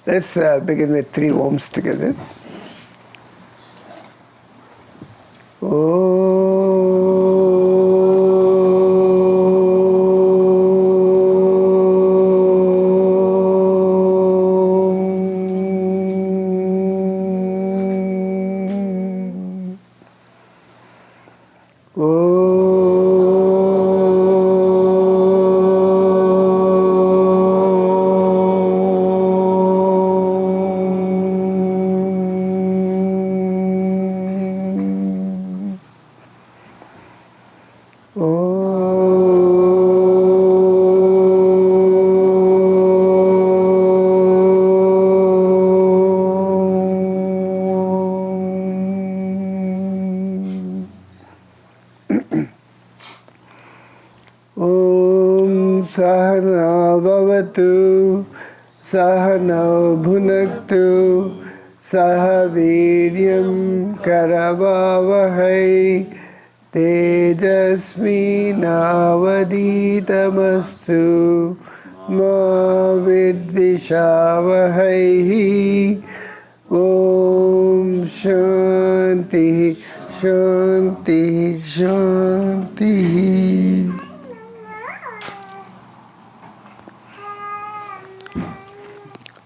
Let's begin with 3 Oms together. Sahana bhavatu, sahana bhunaktu, sahaviryam karavavahai, tejasmi navaditamastu, ma vidvishavahai. Om Shanti, Shanti, Shanti.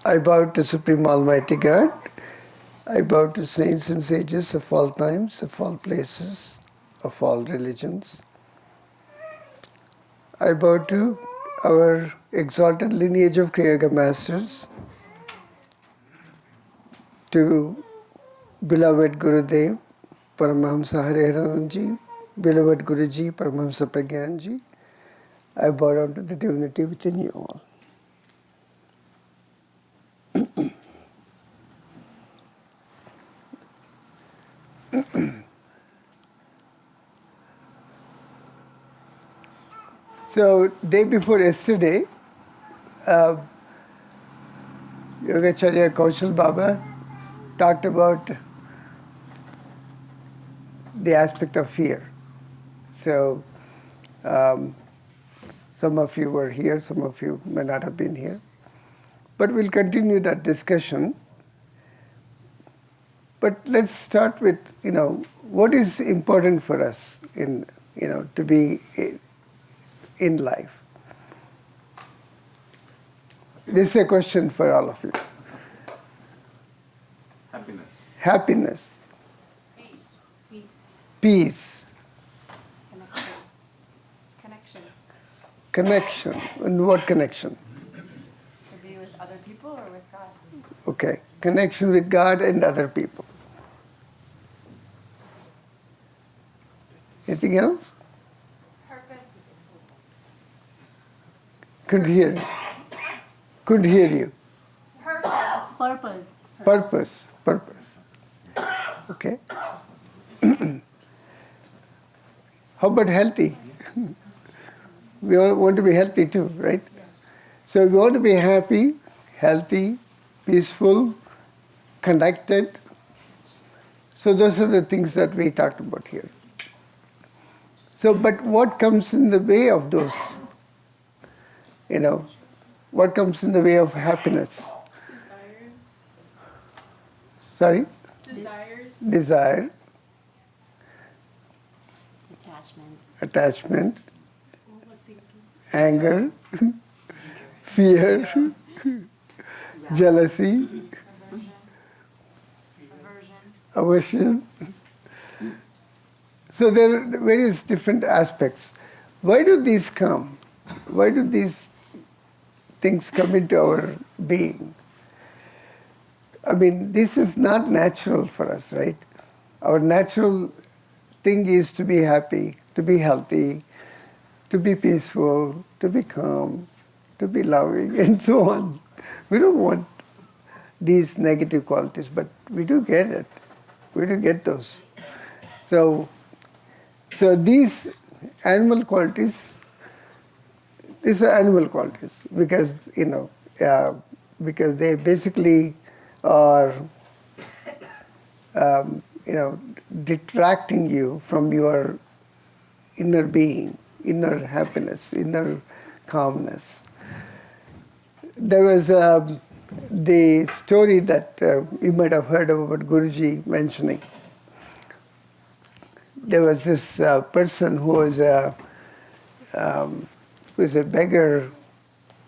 I bow to Supreme Almighty God. I bow to saints and sages of all times, of all places, of all religions. I bow to our exalted lineage of Kriya Masters, to beloved Gurudev, Paramahamsa Hariharanji, beloved Guruji, Paramahamsa Pragyanji. I bow down to the divinity within you all. So, day before yesterday, Yogacharya Kaushal Baba talked about the aspect of fear. So, some of you were here, some of you may not have been here. But we'll continue that discussion. But let's start with, what is important for us in, to be in life. This is a question for all of you. Happiness. Happiness. Peace. Peace. Connection. Connection. And what connection? To be with other people or with God? Okay. Connection with God and other people. Anything else? Purpose. Couldn't hear you. Couldn't hear you. Purpose. Purpose. Okay. How about healthy? We all want to be healthy too, right? So we want to be happy, healthy, peaceful, connected. So those are the things that we talked about here. So, but what comes in the way of those? What comes in the way of happiness? Desires. Sorry? Desires. Desire, attachment, anger, fear, jealousy, aversion. So there are various different aspects. Why do these come? Why do these things come into our being? I mean, this is not natural for us, right? Our natural thing is to be happy, to be healthy, to be peaceful, to be calm, to be loving, and so on. We don't want these negative qualities, but we do get it. We do get those. So these animal qualities, these are animal qualities because, because they basically are, detracting you from your inner being, inner happiness, inner calmness. There was the story that you might have heard about Guruji mentioning. There was this person who was a beggar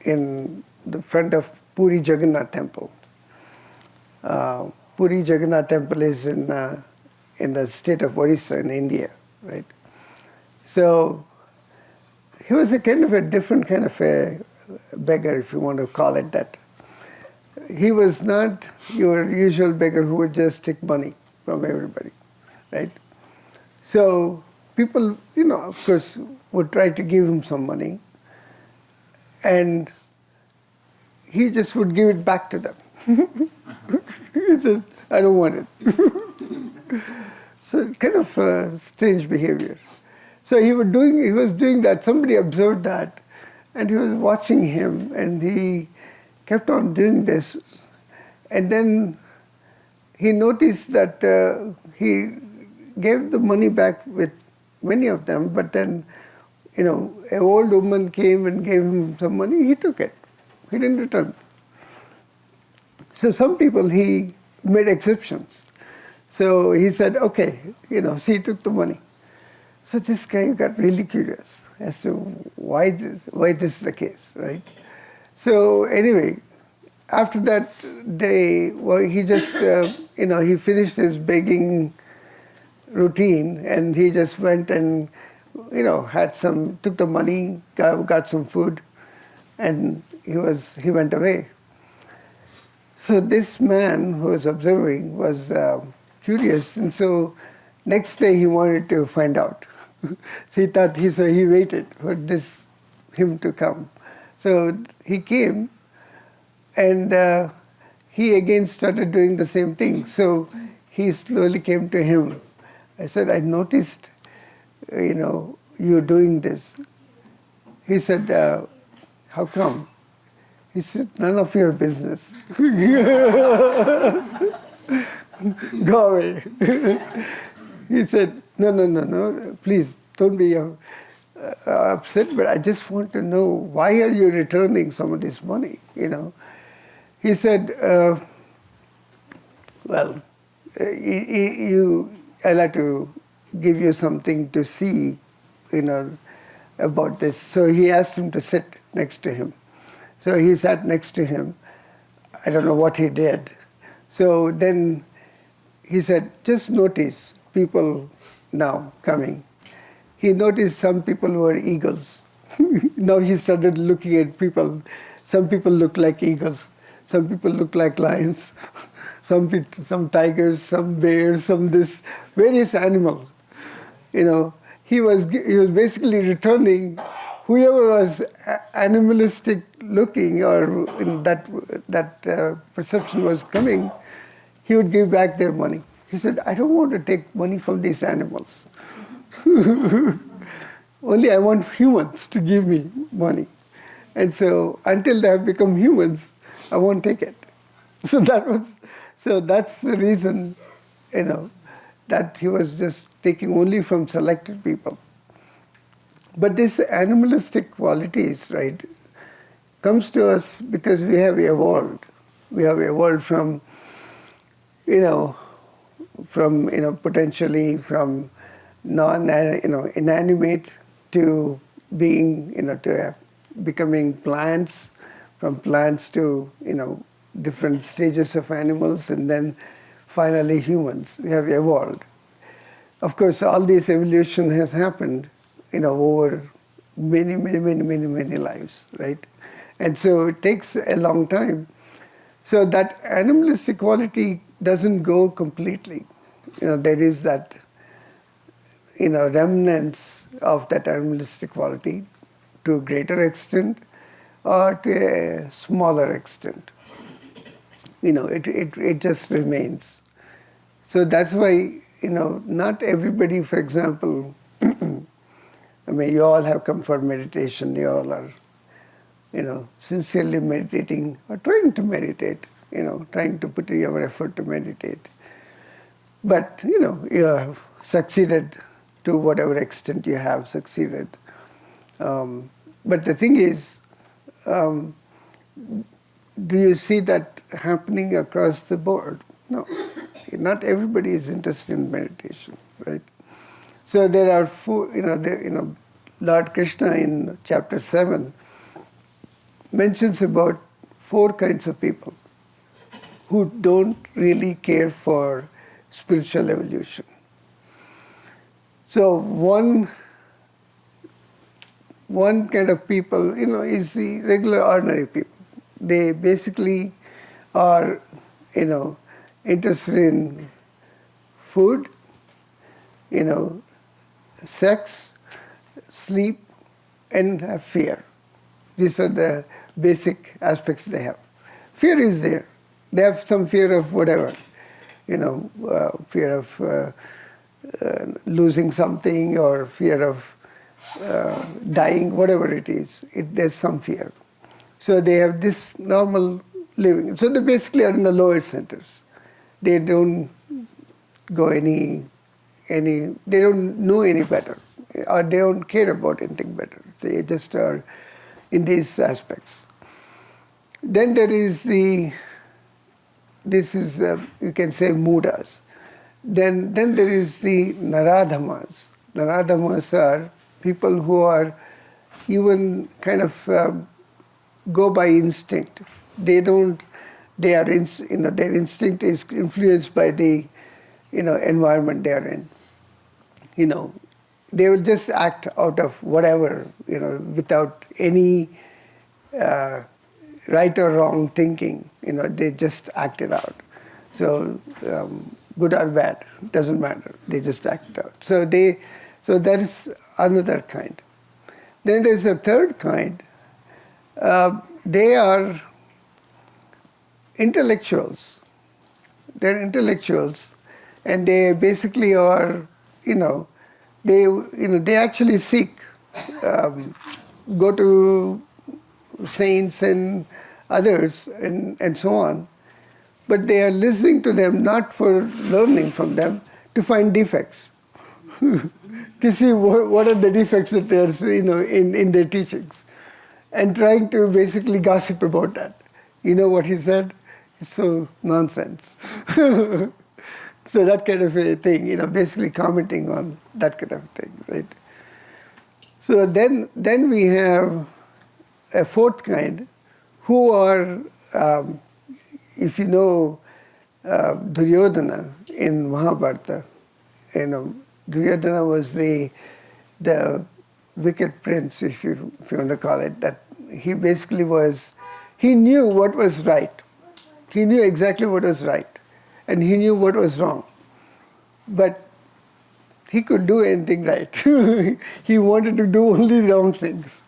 in the front of Puri Jagannath Temple. Puri Jagannath Temple is in the state of Orissa in India, right? So he was a kind of a different kind of a beggar, if you want to call it that. He was not your usual beggar who would just take money from everybody, right? So people, of course, would try to give him some money, and he just would give it back to them. He said, I don't want it. So kind of strange behavior. So he was doing that. Somebody observed that, and he was watching him, and he kept on doing this. And then he noticed that he gave the money back with many of them, but then, an old woman came and gave him some money, he took it. He didn't return. So some people, he made exceptions. So he said, okay, so he took the money. So this guy got really curious as to why this is the case, right? So anyway, after that day, he just, he finished his begging routine, and he just went and, took the money, got some food, and he went away. So this man who was observing was curious, and so next day he wanted to find out. So he waited for him to come. So he came, and he again started doing the same thing. So he slowly came to him. I said, I noticed, you doing this. He said, how come? He said, none of your business. Go away. He said, no, please, don't be upset, but I just want to know, why are you returning some of this money, He said, well, I'd like to give you something to see, about this. So he asked him to sit next to him. So he sat next to him. I don't know what he did. So then he said, just notice people now coming. He noticed some people were eagles. Now he started looking at people. Some people look like eagles. Some people look like lions. Some tigers, some bears, various animals. He was basically returning whoever was animalistic looking, or in that perception was coming, he would give back their money. He said, I don't want to take money from these animals. Only I want humans to give me money. And so until they have become humans, I won't take it. So that's the reason, that he was just taking only from selected people. But this animalistic qualities, right, comes to us because we have evolved. We have evolved from potentially from inanimate to being, to becoming plants, from plants to, different stages of animals, and then finally humans. We have evolved. Of course, all this evolution has happened, over many lives, right? And so it takes a long time. So that animalistic quality doesn't go completely. There is that, remnants of that animalistic quality to a greater extent or to a smaller extent. It just remains. So that's why, not everybody, for example, you all have come for meditation, you all are, sincerely meditating or trying to meditate, trying to put your effort to meditate. But, you have succeeded to whatever extent you have do you see that happening across the board? No. Not everybody is interested in meditation, right? So there are four, Lord Krishna in chapter 7 mentions about 4 kinds of people who don't really care for spiritual evolution. So one kind of people, is the regular ordinary people. They basically are, interested in food, sex, sleep, and have fear. These are the basic aspects they have. Fear is there. They have some fear of whatever, fear of losing something or fear of dying, whatever it is. There's some fear. So they have this normal living. So they basically are in the lower centers. They don't go they don't know any better, or they don't care about anything better. They just are in these aspects. Then there is you can say mudas. Then there is the naradhamas. Naradhamas are people who are even kind of go by instinct. Their instinct is influenced by the, environment they are in. They will just act out of whatever, without any right or wrong thinking. They just act it out. So good or bad, doesn't matter. They just act it out. So that is another kind. Then there's a third kind. They are intellectuals. They're intellectuals, and they basically are, they actually seek, go to saints and others and so on, but they are listening to them not for learning from them, to find defects, to see what are the defects that they are, in their teachings, and trying to basically gossip about that. You know what he said? It's so nonsense. So that kind of a thing, basically commenting on that kind of thing, right? So then we have a fourth kind, who are, if you know Duryodhana in Mahabharata, Duryodhana was the wicked prince, if you want to call it. That he basically he knew what was right. He knew exactly what was right, and he knew what was wrong. But he could do anything right. He wanted to do only wrong things.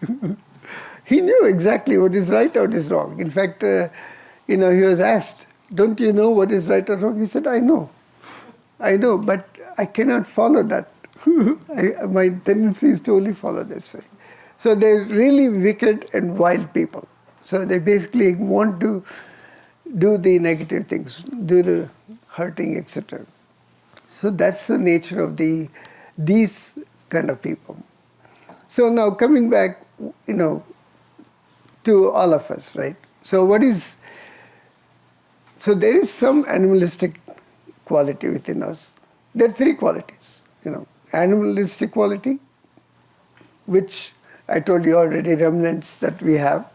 He knew exactly what is right or what is wrong. In fact, he was asked, "Don't you know what is right or wrong?" He said, I know, but I cannot follow that. My tendency is to only follow this way." So they're really wicked and wild people. So they basically want to do the negative things, do the hurting, etc. So that's the nature of these kind of people. So now coming back, to all of us, right? So there is some animalistic quality within us. There are 3 qualities, animalistic quality, which I told you already, remnants that we have.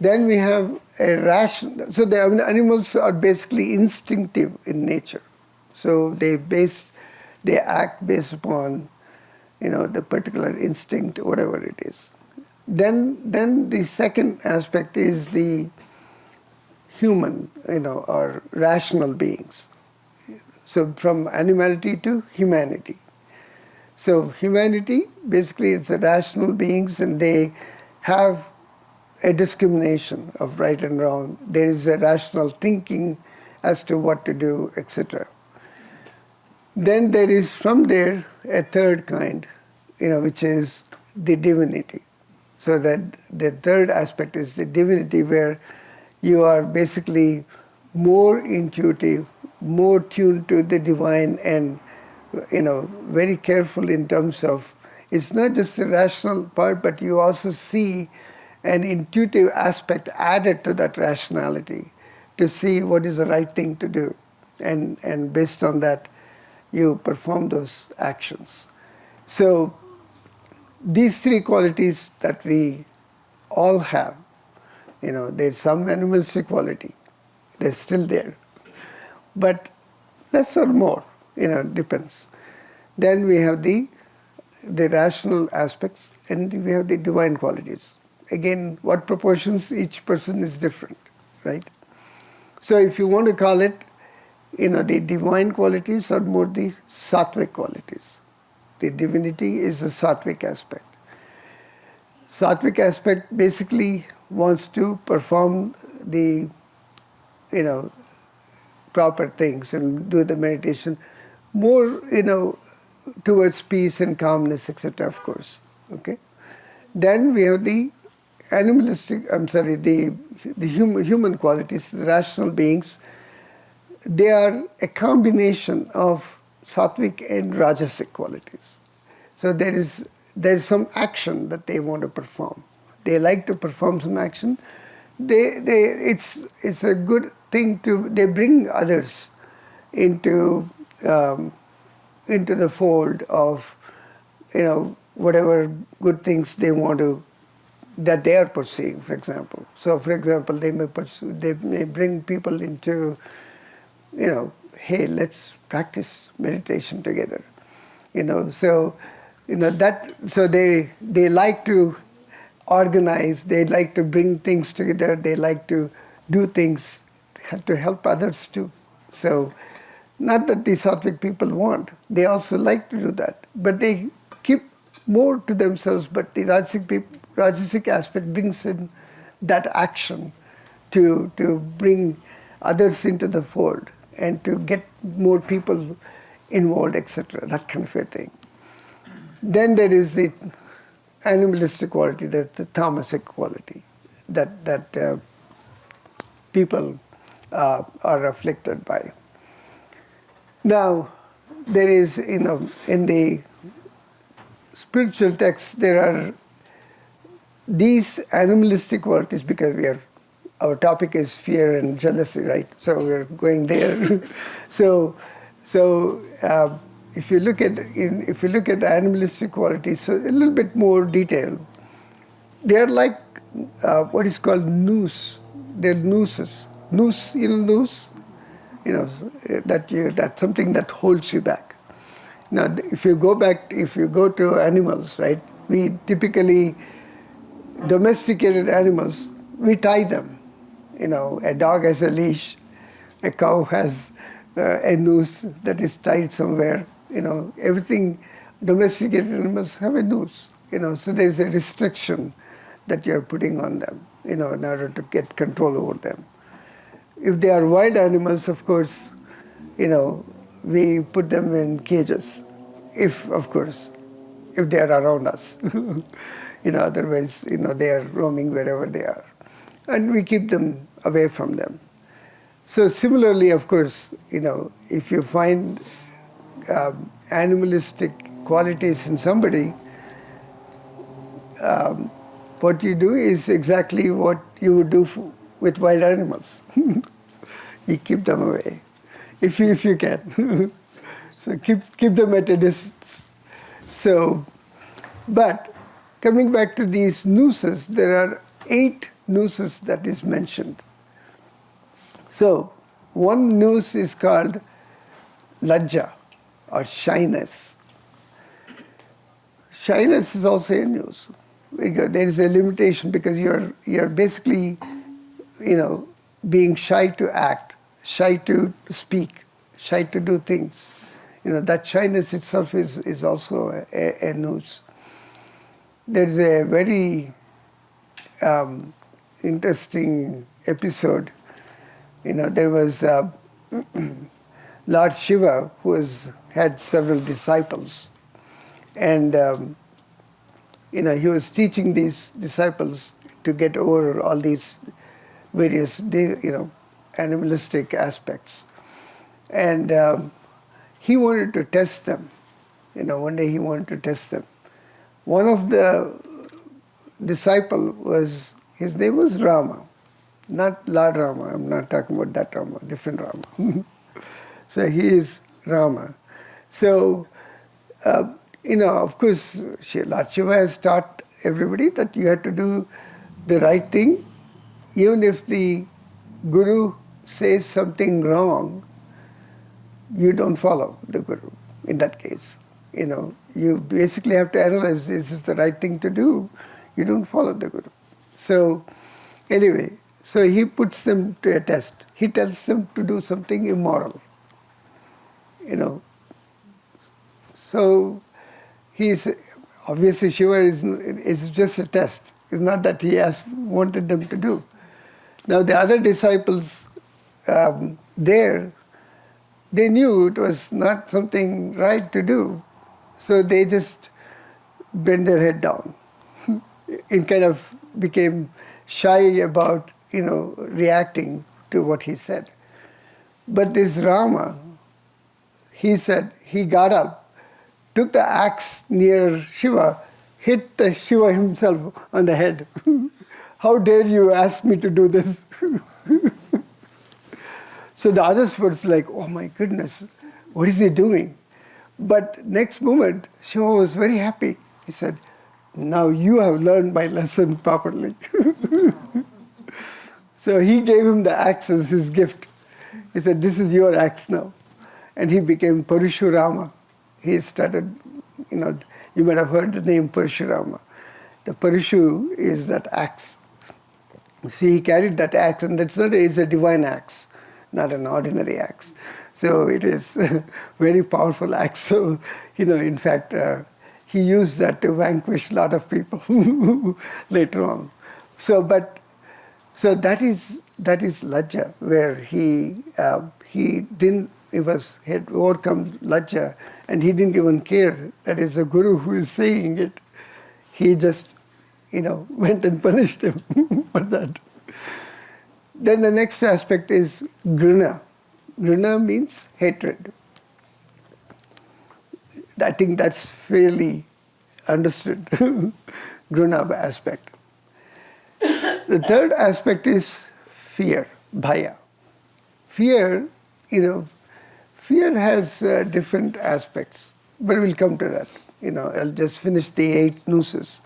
Then we have a rational. So the animals are basically instinctive in nature. So they act based upon, the particular instinct, whatever it is. Then the second aspect is the human, or rational beings. So from animality to humanity. So humanity, basically it's the rational beings, and they have a discrimination of right and wrong. There is a rational thinking as to what to do, etc. Then there is from there a third kind, which is the divinity. So that the third aspect is the divinity, where you are basically more intuitive, more tuned to the divine, and very careful in terms of, it's not just the rational part, but you also see an intuitive aspect added to that rationality to see what is the right thing to do. And based on that, you perform those actions. So these three qualities that we all have, there's some animalistic quality, they're still there, but less or more, depends. Then we have the rational aspects, and we have the divine qualities. Again, what proportions, each person is different, right? So if you want to call it, the divine qualities are more the sattvic qualities. The divinity is the sattvic aspect. Sattvic aspect basically wants to perform the, proper things and do the meditation more, towards peace and calmness, etc., of course. Okay? Then we have the human qualities, the rational beings. They are a combination of sattvic and rajasic qualities. So there is some action that they want to perform. They like to perform some action. It's a good thing they bring others into the fold of, whatever good things that they are pursuing, for example. So, for example, they may bring people into, hey, let's practice meditation together. So they like to organize, they like to bring things together, they like to do things to help others too. So, not that the sattvic people want, they also like to do that, but they keep more to themselves. But the rajasic aspect brings in that action to bring others into the fold and to get more people involved, etc., that kind of a thing. Then there is the animalistic quality, the tamasic quality that people are afflicted by. Now, there is, in the spiritual texts, there are these animalistic qualities, because our topic is fear and jealousy, right? So we're going there. So if you look at the animalistic qualities, so a little bit more detail, they are like what is called noose. They're nooses. Noose, noose. That's something that holds you back. Now, if you go to animals, right? We typically, domesticated animals, we tie them. A dog has a leash, a cow has a noose that is tied somewhere. Everything, domesticated animals have a noose. So there's a restriction that you're putting on them, in order to get control over them. If they are wild animals, of course, we put them in cages, if they are around us. Otherwise, they are roaming wherever they are. And we keep them away from them. So similarly, of course, if you find animalistic qualities in somebody, what you do is exactly what you would do with wild animals. You keep them away, if you can. So keep them at a distance. So, but coming back to these nooses, there are 8 nooses that is mentioned. So one noose is called lajja, or shyness. Shyness is also a noose. There is a limitation, because you're basically, being shy to act, shy to speak, shy to do things. That shyness itself is also a noose. There's a very interesting episode. There was Lord Shiva, who had several disciples, and he was teaching these disciples to get over all these various, animalistic aspects. And he wanted to test them. One day he wanted to test them. One of the disciple his name was Rama. Not Lord Rama, I'm not talking about that Rama, different Rama. So he is Rama. So, of course, Lord Shiva has taught everybody that you have to do the right thing, even if the Guru says something wrong, you don't follow the Guru in that case. You basically have to analyze, is this the right thing to do? You don't follow the Guru. So, anyway, so he puts them to a test. He tells them to do something immoral. So obviously Shiva is just a test. It's not that he wanted them to do. Now the other disciples they knew it was not something right to do, so they just bent their head down. It kind of became shy about reacting to what he said. But this Rama, he said, he got up, took the axe near Shiva, hit the Shiva himself on the head. How dare you ask me to do this? So the others were like, oh my goodness, what is he doing? But next moment, Shiva was very happy. He said, now you have learned my lesson properly. So he gave him the axe as his gift. He said, this is your axe now. And he became Parashurama. He started, you might have heard the name Parashurama. The Parashu is that axe. See, he carried that axe, and it's a divine axe, not an ordinary axe. So it is a very powerful axe. So, in fact, he used that to vanquish a lot of people later on. So that is Lajja, where he had overcome Lajja, and he didn't even care that it's a guru who is saying it. He just, went and punished him for that. Then the next aspect is Grina. Grina means hatred. I think that's fairly understood, Grina aspect. The third aspect is fear, bhaya. Fear, fear has different aspects, but we'll come to that. I'll just finish the 8 nooses.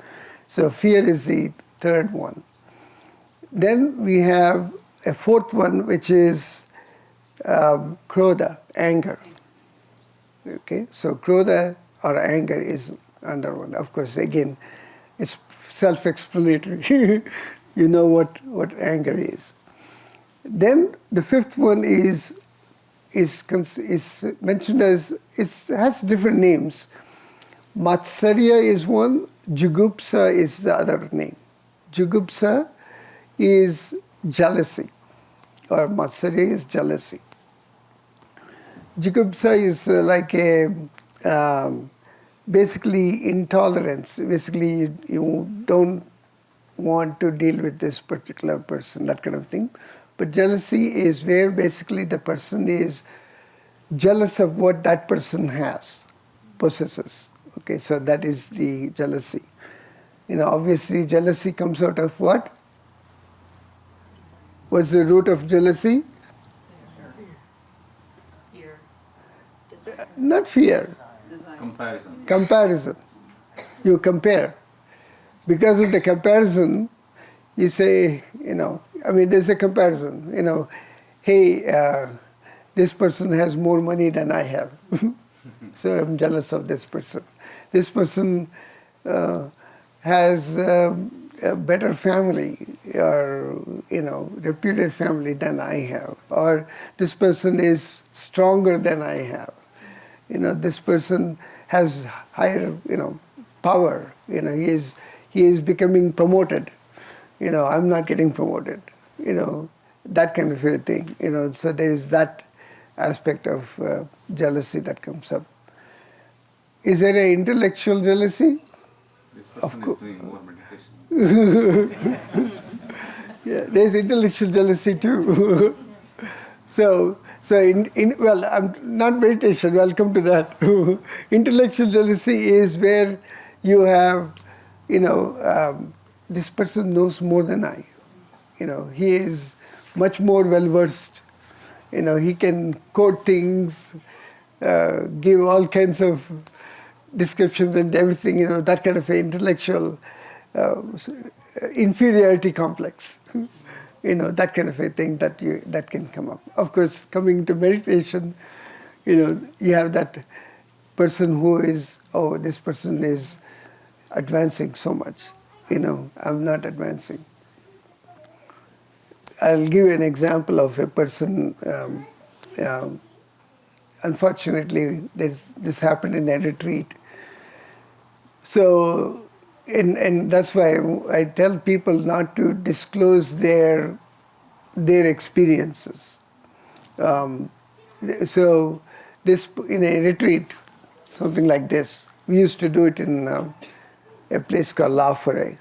So fear is the third one. Then we have a fourth one, which is krodha, anger. Okay, so krodha or anger is another one. Of course, again, it's self-explanatory. You know what anger is. Then the fifth one is mentioned as, it has different names. Matsarya is one, Jugupsa is the other name. Jugupsa is jealousy, or Matsarya is jealousy. Jugupsa is like basically intolerance. Basically, you don't want to deal with this particular person, that kind of thing. But jealousy is where basically the person is jealous of what that person possesses. Okay, so that is the jealousy. Obviously jealousy comes out of what? What's the root of jealousy? Fear. Not fear. Comparison. You compare. Because of the comparison, you say, there's a comparison. Hey, this person has more money than I have. So I'm jealous of this person. This person has a better family, or, reputed family than I have. Or this person is stronger than I have. This person has higher, power. He is becoming promoted. I'm not getting promoted. That kind of a thing. So there is that aspect of jealousy that comes up. Is there an intellectual jealousy? This person is doing more meditation. Yeah, there's intellectual jealousy too. So I'm not meditation. I'll come to that. Intellectual jealousy is where you have, this person knows more than I. He is much more well versed. He can quote things, give all kinds of descriptions and everything. That kind of intellectual inferiority complex. That kind of a thing that can come up. Of course, coming to meditation, you have that person who is, oh, this person is advancing so much. I'm not advancing. I'll give you an example of a person. Unfortunately, this happened in a retreat. So, and that's why I tell people not to disclose their experiences. So, this in a retreat, something like this. We used to do it in a place called La Forêt,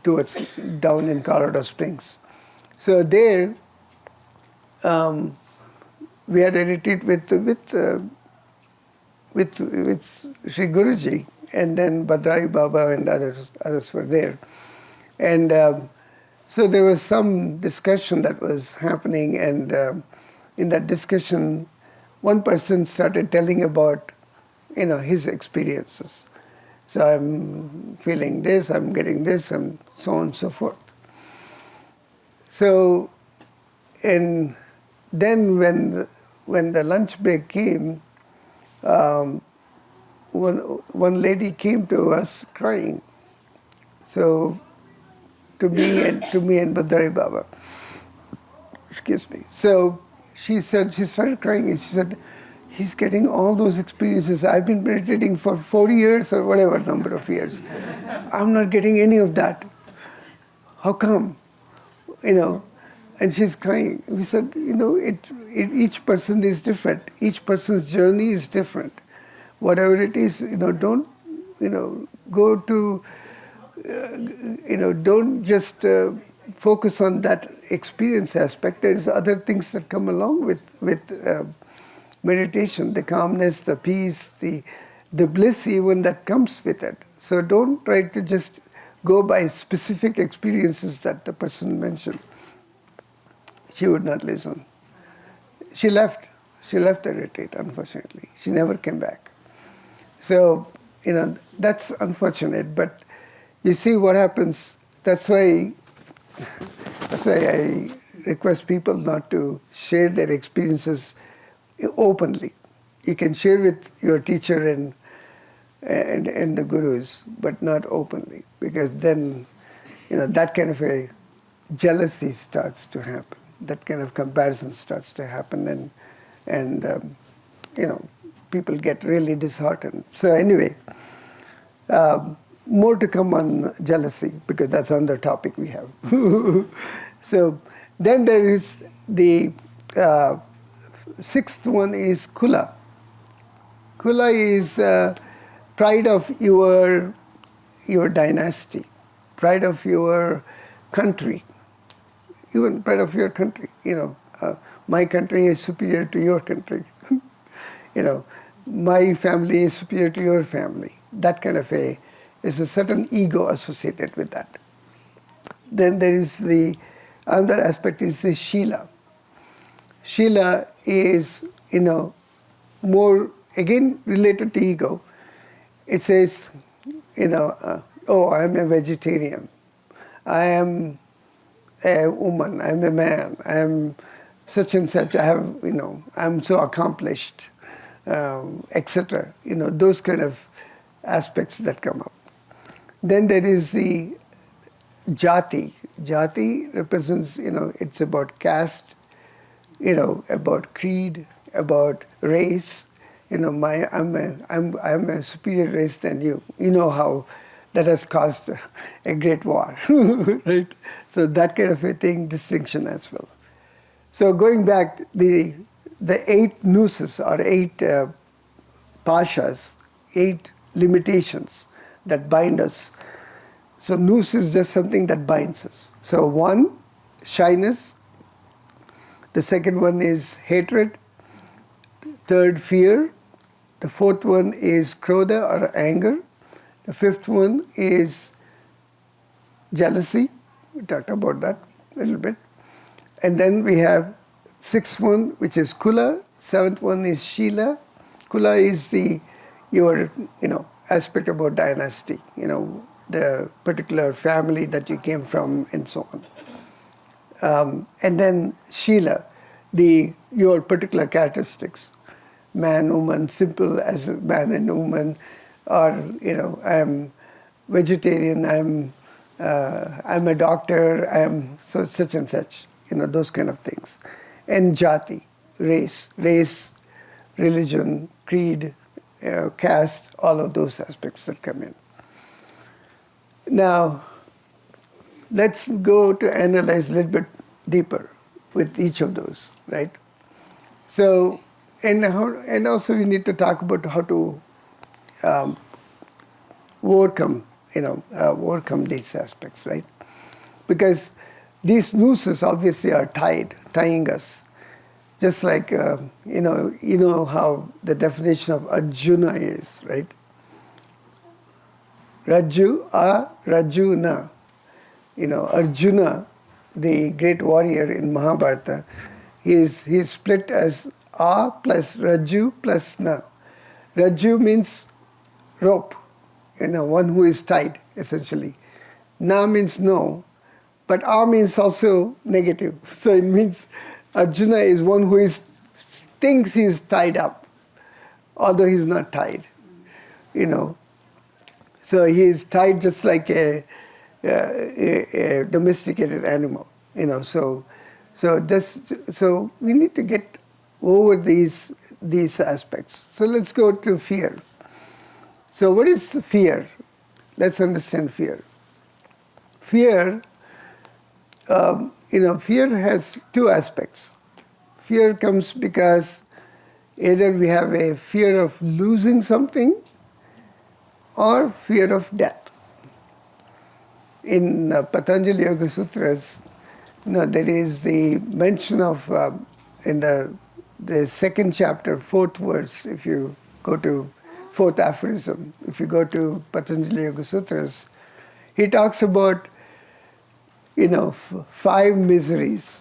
towards down in Colorado Springs. So there, we had a retreat with Sri Guruji, and then Bhadrari Baba and others were there. And so there was some discussion that was happening, and in that discussion, one person started telling about, his experiences. So I'm feeling this, I'm getting this, and so on and so forth. So, and then when the lunch break came, one lady came to us crying. So, to me and Bhadrari Baba. Excuse me. So she started crying, and she said, he's getting all those experiences. I've been meditating for 40 years or whatever number of years. I'm not getting any of that. How come? And she's crying. We said, each person is different. Each person's journey is different. Whatever it is, don't, go to, don't just focus on that experience aspect. There's other things that come along with meditation, the calmness, the peace, the bliss even that comes with it. So don't try to just go by specific experiences that the person mentioned. She would not listen. She left. She left the retreat, unfortunately. She never came back. So, that's unfortunate. But you see what happens. That's why I request people not to share their experiences openly. You can share with your teacher and the gurus, but not openly, because then, that kind of a jealousy starts to happen. That kind of comparison starts to happen, and people get really disheartened. So anyway, more to come on jealousy, because that's another topic we have. So then there is the sixth one is Kula. Kula is pride of your dynasty, pride of your country, even pride of your country. My country is superior to your country. My family is superior to your family. That kind of is a certain ego associated with that. Then there is another aspect is the Shila. Shila is, more, again, related to ego. It says, oh, I'm a vegetarian. I am a woman. I'm a man. I'm such and such. I have, I'm so accomplished, etc. Those kind of aspects that come up. Then there is the Jati. Jati represents, it's about caste, about creed, about race. I'm a superior race than you. You know how that has caused a great war, right? So that kind of a thing, distinction as well. So going back, the 8 nooses or 8 pashas, 8 limitations that bind us. So noose is just something that binds us. So 1, shyness. The second one is hatred. Third, fear. The fourth one is krodha or anger. The fifth one is jealousy. We talked about that a little bit. And then we have sixth one, which is Kula. Seventh one is Shila. Kula is your aspect about dynasty, the particular family that you came from and so on. And then Shila, your particular characteristics. Man, woman, simple as a man and woman, or I'm vegetarian, I'm a doctor, I'm such and such, those kind of things. And jati, race, religion, creed, caste, all of those aspects that come in. Now, let's go to analyze a little bit deeper with each of those, right? So, and also we need to talk about how to overcome these aspects, right? Because these nooses obviously are tying us. Just like, you know how the definition of Arjuna is, right? Rajuna. Arjuna, the great warrior in Mahabharata, he is split as A plus Raju plus Na. Raju means rope, one who is tied, essentially. Na means no, but A means also negative. So it means Arjuna is one who thinks he is tied up, although he is not tied, So he is tied just like a domesticated animal, So we need to get over these aspects. So let's go to fear. So what is fear? Let's understand fear. Fear, fear has two aspects. Fear comes because either we have a fear of losing something or fear of death. In Patanjali Yoga Sutras, there is the mention of, in the second chapter, fourth verse, if you go to fourth aphorism, if you go to Patanjali Yoga Sutras, he talks about, 5 miseries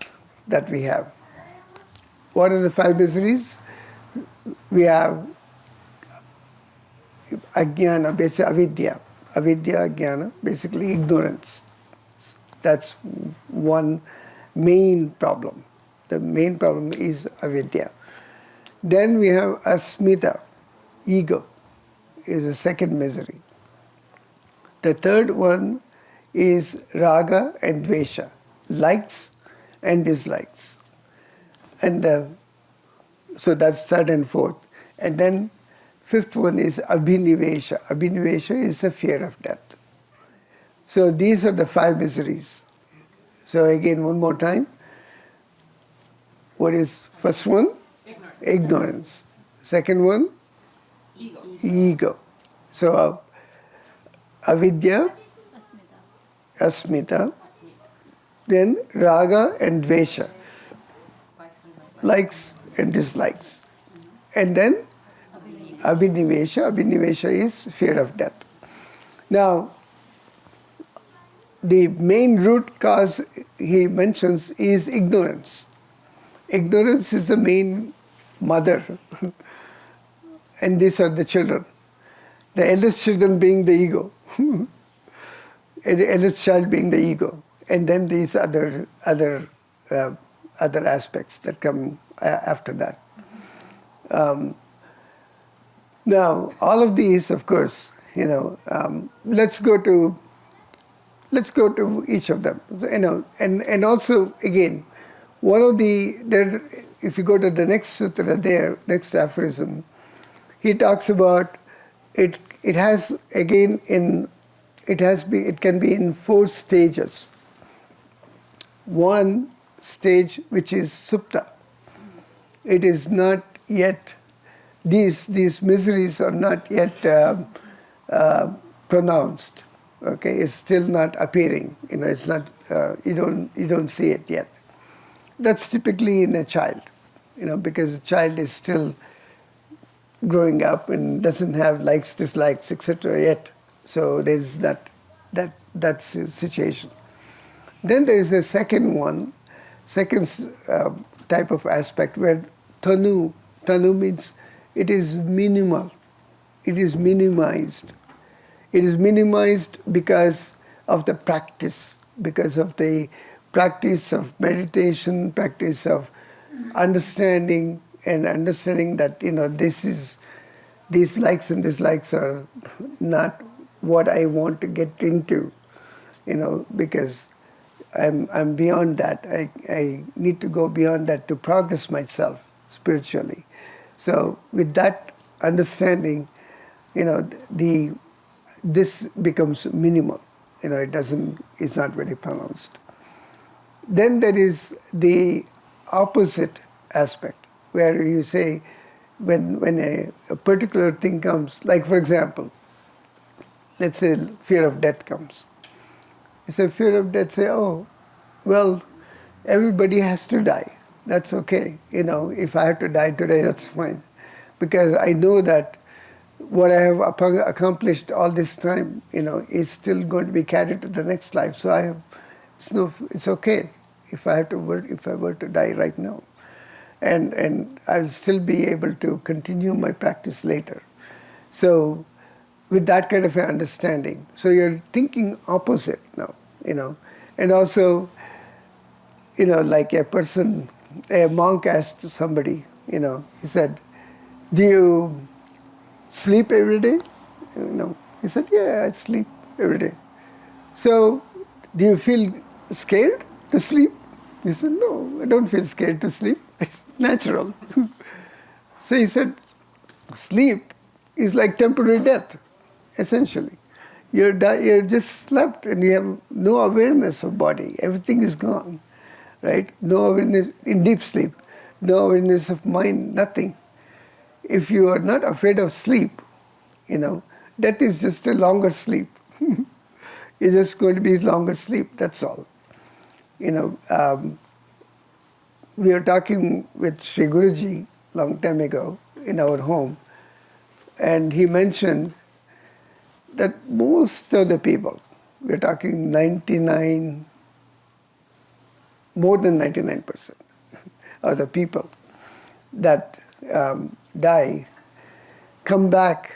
that we have. What are the 5 miseries? We have ajnana, basically avidya. Avidya, ajnana, basically ignorance. That's one main problem. The main problem is avidya. Then we have asmita, ego, is the second misery. The third one is raga and dvesha, likes and dislikes. And so that's third and fourth. And then fifth one is abhinivesha. Abhinivesha is the fear of death. So these are the 5 miseries. So again, one more time. What is first one? Ignorance. Second one? Ego. So avidya, asmita, then raga and dvesha, likes and dislikes. And then abhinivesha. Abhinivesha is fear of death. Now, the main root cause he mentions is ignorance. Ignorance is the main mother. And these are the children. The eldest children being the ego. And the eldest child being the ego. And then these other aspects that come after that. Now, all of these, of course, let's go to each of them. And also, again, if you go to the next sutra there, next aphorism, he talks about it can be in 4 stages. One stage which is supta. It is not yet, these miseries are not yet pronounced. Okay, it's still not appearing. It's not. You don't see it yet. That's typically in a child. Because a child is still growing up and doesn't have likes, dislikes, etc. yet. So there's that that situation. Then there is a second one, second type of aspect where tanu means it is minimal, it is minimized. It is minimized because of the practice, because of the practice of meditation, practice of understanding, and understanding that, these likes and dislikes are not what I want to get into, because I'm beyond that. I need to go beyond that to progress myself spiritually. So with that understanding, this becomes minimal. It's not very pronounced. Then there is the opposite aspect, where you say, when a particular thing comes, like for example, let's say fear of death comes. You say fear of death, say, oh, well, everybody has to die. That's okay. If I have to die today, that's fine. Because I know that what I have accomplished all this time, is still going to be carried to the next life. So it's okay if I were to die right now, and I'll still be able to continue my practice later. So, with that kind of an understanding, so you're thinking opposite now, and also, like a monk asked somebody, he said, "Do you sleep every day?" He said, "Yeah, I sleep every day." "So, do you feel scared to sleep?" He said, "No, I don't feel scared to sleep. It's natural." So he said, sleep is like temporary death, essentially. You're just slept and you have no awareness of body. Everything is gone, right? No awareness in deep sleep, no awareness of mind, nothing. If you are not afraid of sleep, that is just a longer sleep. It's just going to be longer sleep, that's all. We were talking with Sri Guruji long time ago in our home, and he mentioned that most of the people, we're talking more than 99% of the people that die come back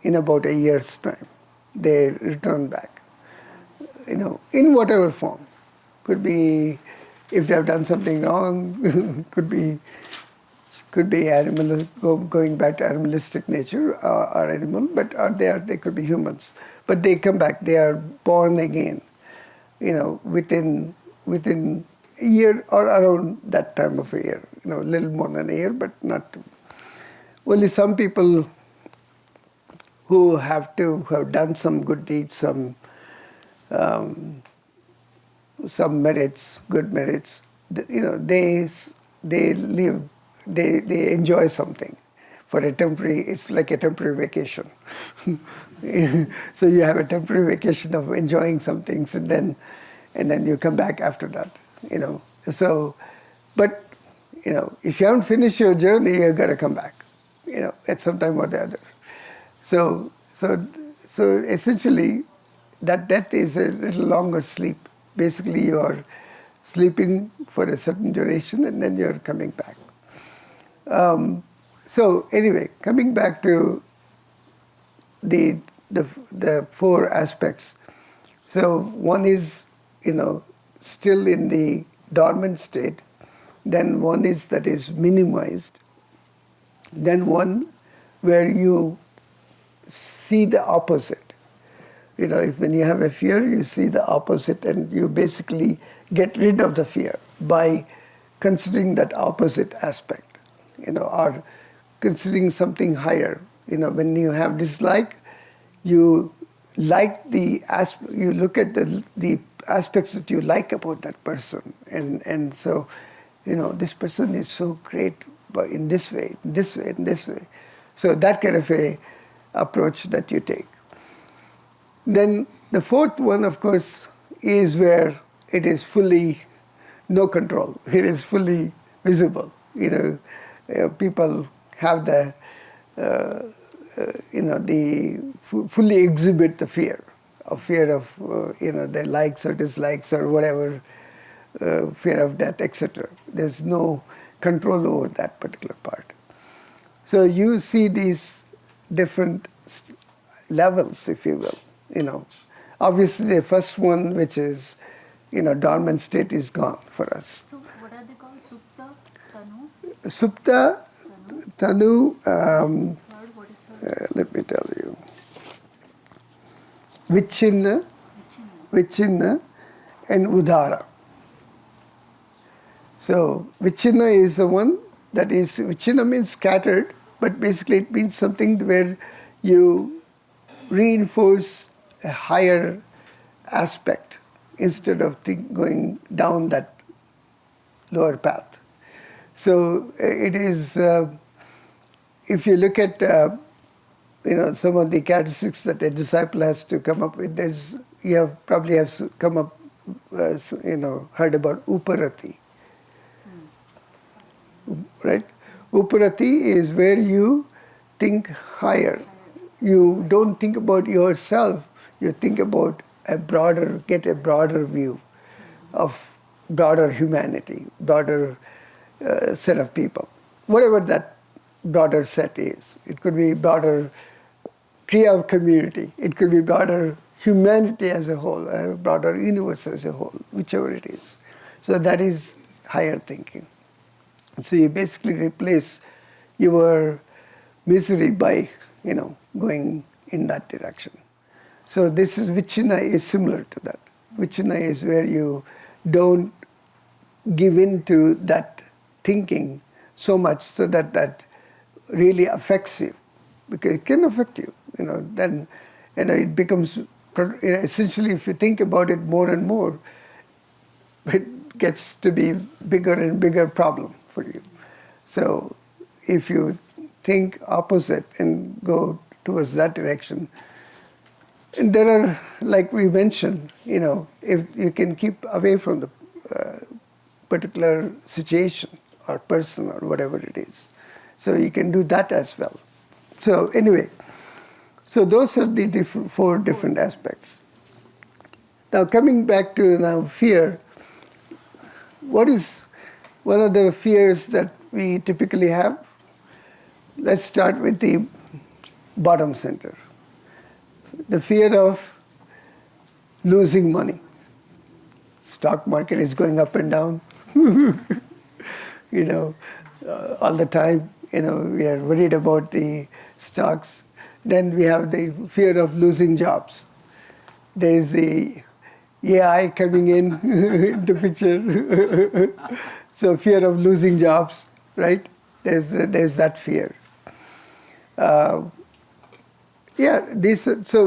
in about a year's time. They return back, in whatever form. Could be if they have done something wrong, could be animal, going back to animalistic nature or animal, but they could be humans. But they come back, they are born again, within a year or around that time of a year, a little more than a year, but not too. Only some people who have done some good deeds, some merits, good merits, they live, they enjoy something for a temporary, it's like a temporary vacation. So you have a temporary vacation of enjoying some things, and then you come back after that, So, but, if you haven't finished your journey, you've got to come back, at some time or the other. So essentially, that death is a little longer sleep. Basically, you are sleeping for a certain duration, and then you're coming back. So anyway, coming back to the four aspects. So one is, still in the dormant state. Then one is that is minimized. Then one where you see the opposite. When you have a fear, you see the opposite, and you basically get rid of the fear by considering that opposite aspect, or considering something higher. When you have dislike, you like you look at the aspects that you like about that person, and so, this person is so great, but in this way, this way, and this way. So that kind of a approach that you take. Then the fourth one, of course, is where it is fully no control. It is fully visible. People have fully exhibit the fear a fear of, their likes or dislikes or whatever, fear of death, etc. There's no control over that particular part. So you see these different levels, if you will. Obviously, the first one, which is, dormant state, is gone for us. So what are they called? Supta, Tanu, Supta, Tanu, third, what is third? let me tell you. Vichinna, Vichinna, and Udara. So, Vichinna is the one that is, Vichinna means scattered, but basically it means something where you reinforce a higher aspect instead of going down that lower path. So, it is, if you look at some of the characteristics that a disciple has to come up with, you have probably come up, heard about Uparati. Right? Uparati is where you think higher. You don't think about yourself, you think about get a broader view of broader humanity, broader set of people. Whatever that broader set is. It could be broader Kriya community. It could be broader humanity as a whole, or broader universe as a whole, whichever it is. So that is higher thinking. So you basically replace your misery by, going in that direction. So this is Vichinna is similar to that. Vichinna is where you don't give in to that thinking so much so that really affects you, because it can affect you. Then it becomes essentially, if you think about it more and more, it gets to be bigger and bigger problem for you. So if you think opposite and go towards that direction, and there are, like we mentioned, if you can keep away from the particular situation or person or whatever it is, so you can do that as well. So anyway, so those are the four different aspects. Now coming back to fear, what is one of the fears that we typically have? Let's start with the bottom center. The fear of losing money. Stock market is going up and down, all the time. We are worried about the stocks. Then we have the fear of losing jobs. There is the AI coming in the picture. So fear of losing jobs, right? There's that fear. So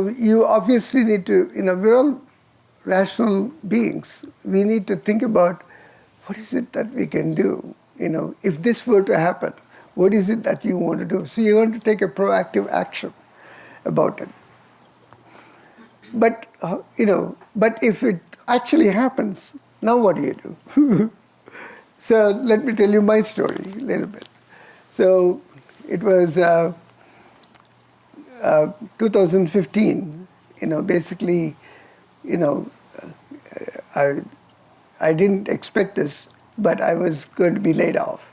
you obviously need to, we're all rational beings. We need to think about what is it that we can do. If this were to happen, what is it that you want to do? So you want to take a proactive action about it. But, but if it actually happens, now what do you do? So let me tell you my story a little bit. So it was 2015, basically, I didn't expect this, but I was going to be laid off.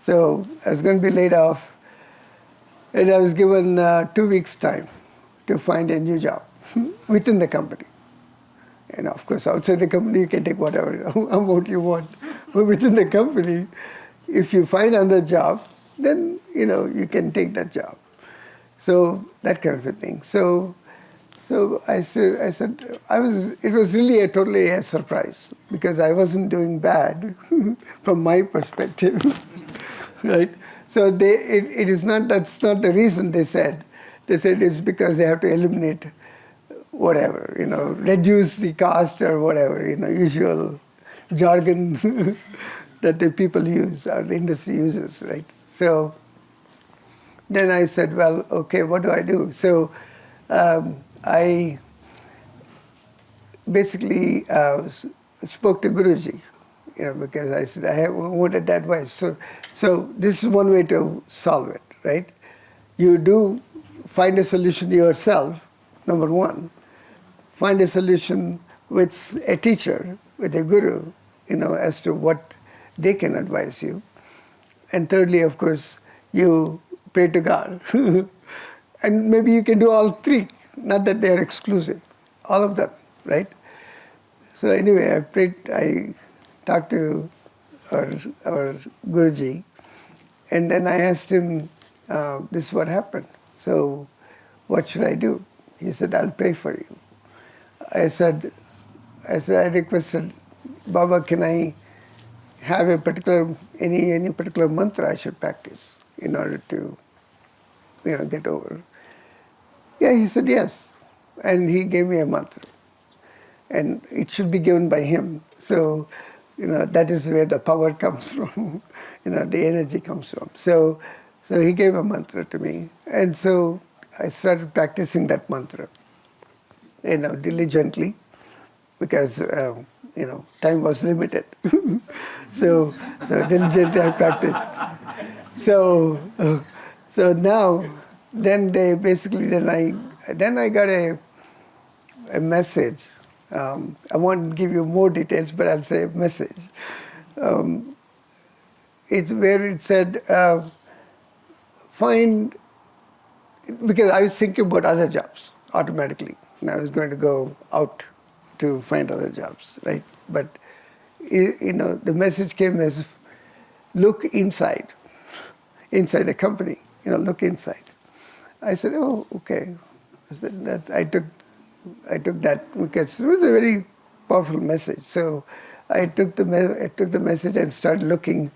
So I was going to be laid off, and I was given 2 weeks' time to find a new job within the company. And of course, outside the company, you can take whatever amount you want. But within the company, if you find another job, then, you can take that job. So that kind of a thing. So I said, it was really totally a surprise, because I wasn't doing bad from my perspective, right? So that's not the reason they said. They said it's because they have to eliminate whatever, reduce the cost or whatever, usual jargon that the people use or the industry uses, right? So then I said, well, okay, what do I do? So I basically spoke to Guruji, because I said, I wanted advice. So this is one way to solve it, right? You do find a solution yourself, number one. find a solution with a teacher, with a guru, as to what they can advise you. And thirdly, of course, you pray to God. And maybe you can do all three, not that they are exclusive, all of them, right? So anyway, I talked to our Guruji, and then I asked him, this is what happened. So what should I do? He said, I'll pray for you. I requested, Baba, can I have a particular, any particular mantra I should practice in order to, get over? Yeah, he said yes. And he gave me a mantra. And it should be given by him. So, that is where the power comes from, the energy comes from. So he gave a mantra to me. And so I started practicing that mantra, diligently, because, time was limited. so diligently I practiced. So now, then I got a message. I won't give you more details, but I'll say a message. It's where it said, because I was thinking about other jobs automatically, and I was going to go out to find other jobs, right? But, the message came as, look inside the company, look inside. I said, oh, okay. I took that because it was a very powerful message. So I took the message and started looking,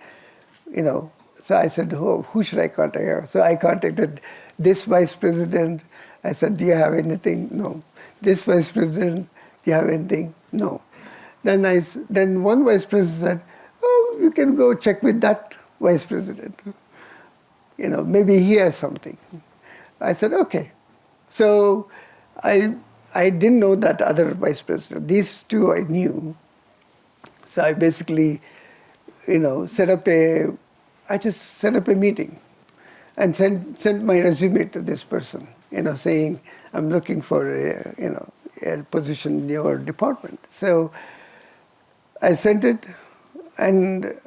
So I said, oh, who should I contact? So I contacted this vice president. I said, do you have anything? No. This vice president, do you have anything? No. Then one vice president said, oh, you can go check with that vice president. Maybe he has something. I said, okay. So I didn't know that other vice president. These two I knew. So I basically, set up a meeting and sent my resume to this person, saying I'm looking for a position in your department. So I sent it, and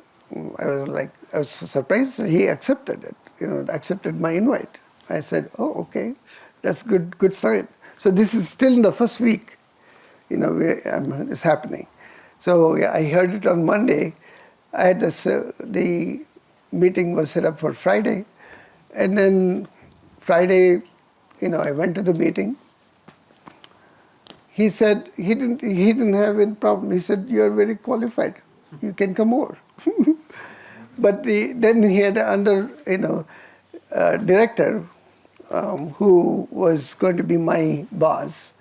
I was surprised that he accepted it, accepted my invite. I said, oh, okay, that's good sign. So this is still in the first week, it's happening. So I heard it on Monday. I had the meeting was set up for Friday, and then Friday, I went to the meeting. He said he didn't have any problem. He said, you are very qualified. You can come over. But then he had another, director who was going to be my boss,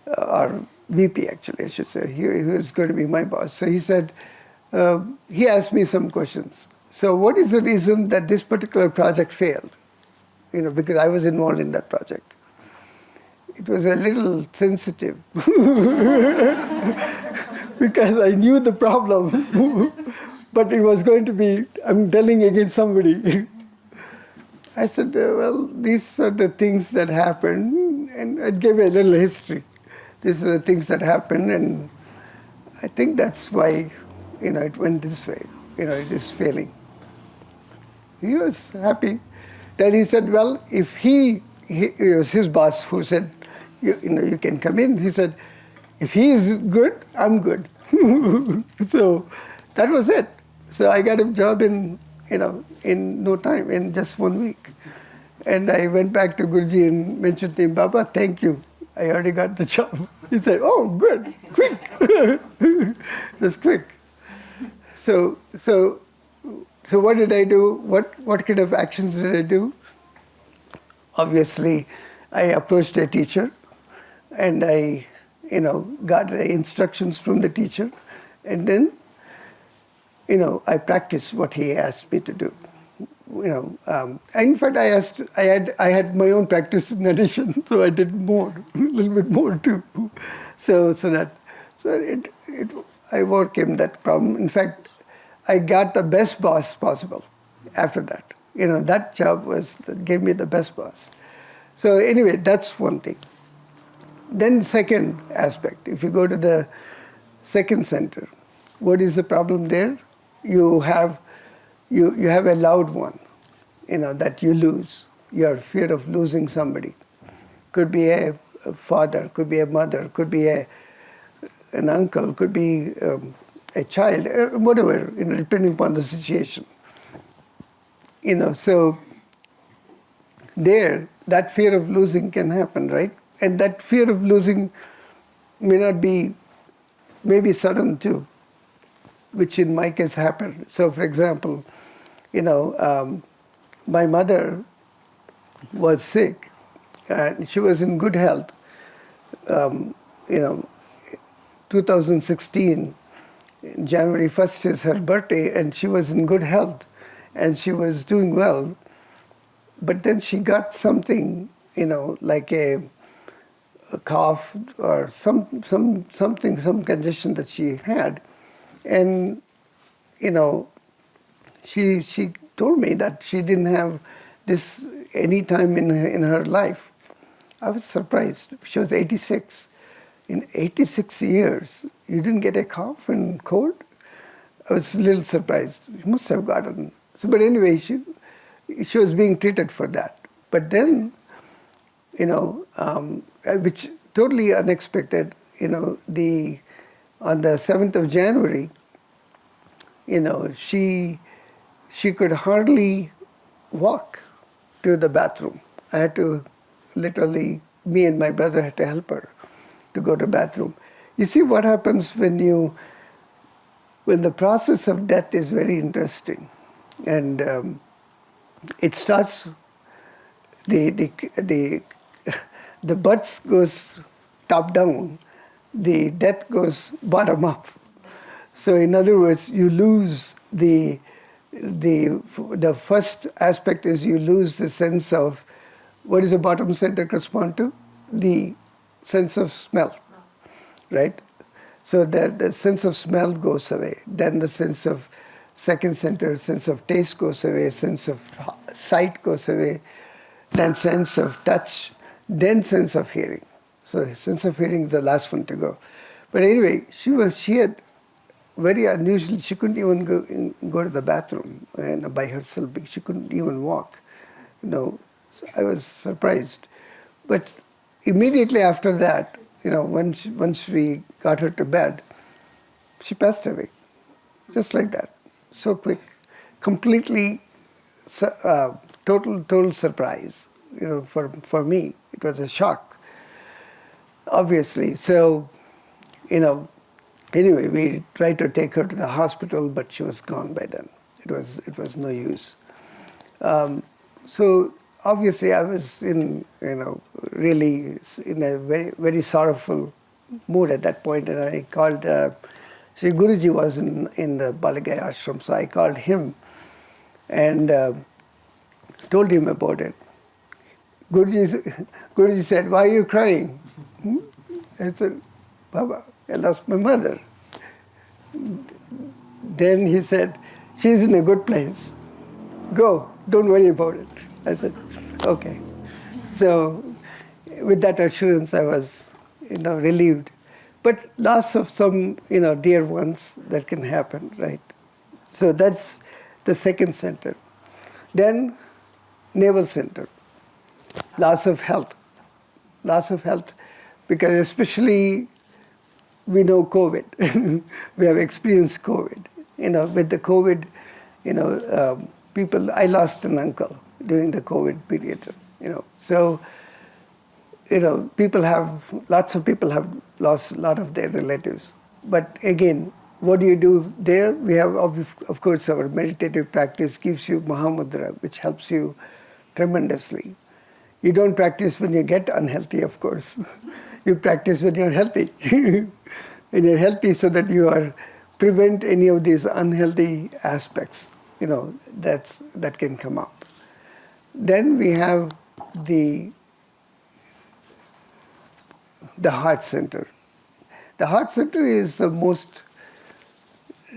or VP actually, I should say. He was going to be my boss. So he said, he asked me some questions. So what is the reason that this particular project failed? Because I was involved in that project. It was a little sensitive because I knew the problem, but it was going to be, I'm telling against somebody. I said, well, these are the things that happened, and I gave a little history. These are the things that happened, and I think that's why, it went this way. It is failing. He was happy. Then he said, well, if it was his boss who said, you can come in. He said, if he is good, I'm good. So that was it. So I got a job in no time, in just 1 week. And I went back to Guruji and mentioned to him, Baba, thank you. I already got the job. He said, oh, good, quick. That's quick. So what did I do? What kind of actions did I do? Obviously, I approached a teacher, and I, got the instructions from the teacher, and then, I practiced what he asked me to do. In fact, I had my own practice in addition, so I did more, a little bit more too. I overcame that problem. In fact, I got the best boss possible after that. That job gave me the best boss. So anyway, that's one thing. Then second aspect, if you go to the second center, what is the problem there? You have a loved one, that you lose. Your fear of losing somebody. Could be a father, could be a mother, could be an uncle, could be a child, whatever, depending upon the situation. So there, that fear of losing can happen, right? And that fear of losing may not be, maybe sudden too, which in my case happened. So, for example, my mother was sick, and she was in good health. Um, you know, 2016, January 1st is her birthday, and she was in good health, and she was doing well. But then she got something, like a cough or something, some condition that she had, and she told me that she didn't have this any time in her life. I was surprised. She was 86. In 86 years, you didn't get a cough and cold? I was a little surprised. You must have gotten. So, but anyway, she was being treated for that. But then, which totally unexpected, on the 7th of January, she could hardly walk to the bathroom. I had to literally, me and my brother had to help her to go to the bathroom. You see what happens when the process of death is very interesting, and it starts. The birth goes top down, the death goes bottom up. So in other words, you lose the first aspect is you lose the sense of, what is the bottom center correspond to? The sense of smell, right? So the sense of smell goes away. Then the sense of second center, sense of taste goes away, sense of sight goes away, then sense of touch, then sense of hearing. So sense of hearing is the last one to go. But anyway, she had very unusual. She couldn't even go to the bathroom and by herself. She couldn't even walk. So I was surprised. But immediately after that, once we got her to bed, she passed away, just like that, so quick, completely, total surprise. For me, it was a shock, obviously. So, anyway, we tried to take her to the hospital, but she was gone by then. It was no use. So obviously, I was really in a very, very sorrowful mood at that point, and I called. Sri Guruji was in the Balagai ashram, so I called him and told him about it. Guruji said, "Why are you crying?" I said, "Baba, I lost my mother." Then he said, "She's in a good place. Go, don't worry about it." I said, "Okay." So with that assurance, I was, relieved. But loss of some, dear ones, that can happen, right? So that's the second center. Then navel center, loss of health. Loss of health, because especially we know COVID. We have experienced COVID. With the COVID, people, I lost an uncle during the COVID period, So, lots of people have lost a lot of their relatives. But again, what do you do there? We have, of course, our meditative practice gives you Mahamudra, which helps you tremendously. You don't practice when you get unhealthy, of course. You practice when you're healthy. When you're healthy so that you prevent any of these unhealthy aspects, that can come up. Then we have the heart center. The heart center is the most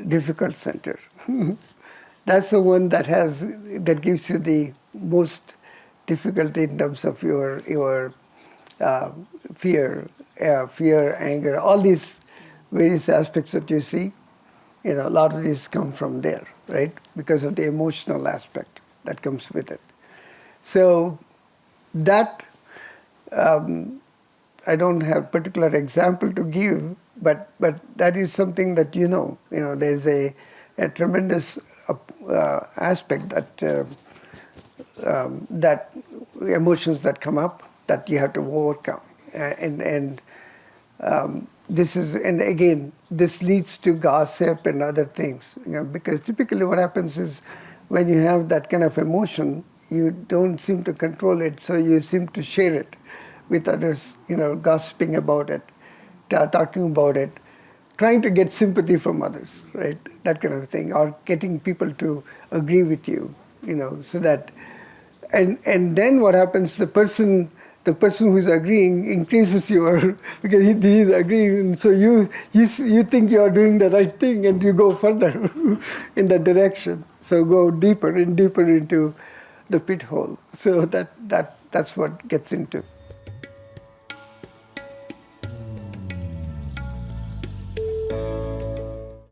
difficult center. That's the one that gives you the most difficulty in terms of your uh, fear, anger, all these various aspects that you see, a lot of these come from there, right? Because of the emotional aspect that comes with it. So that, I don't have particular example to give, but that is something that there's a tremendous aspect that emotions that come up that you have to overcome, and this is, and again, this leads to gossip and other things, because typically what happens is when you have that kind of emotion, you don't seem to control it, so you seem to share it with others, gossiping about it, talking about it, trying to get sympathy from others, right? That kind of thing, or getting people to agree with you, so that, and then what happens? The person who is agreeing increases your because he is agreeing, and so you think you are doing the right thing, and you go further in that direction. So go deeper and deeper into the pit hole. So that's what gets into.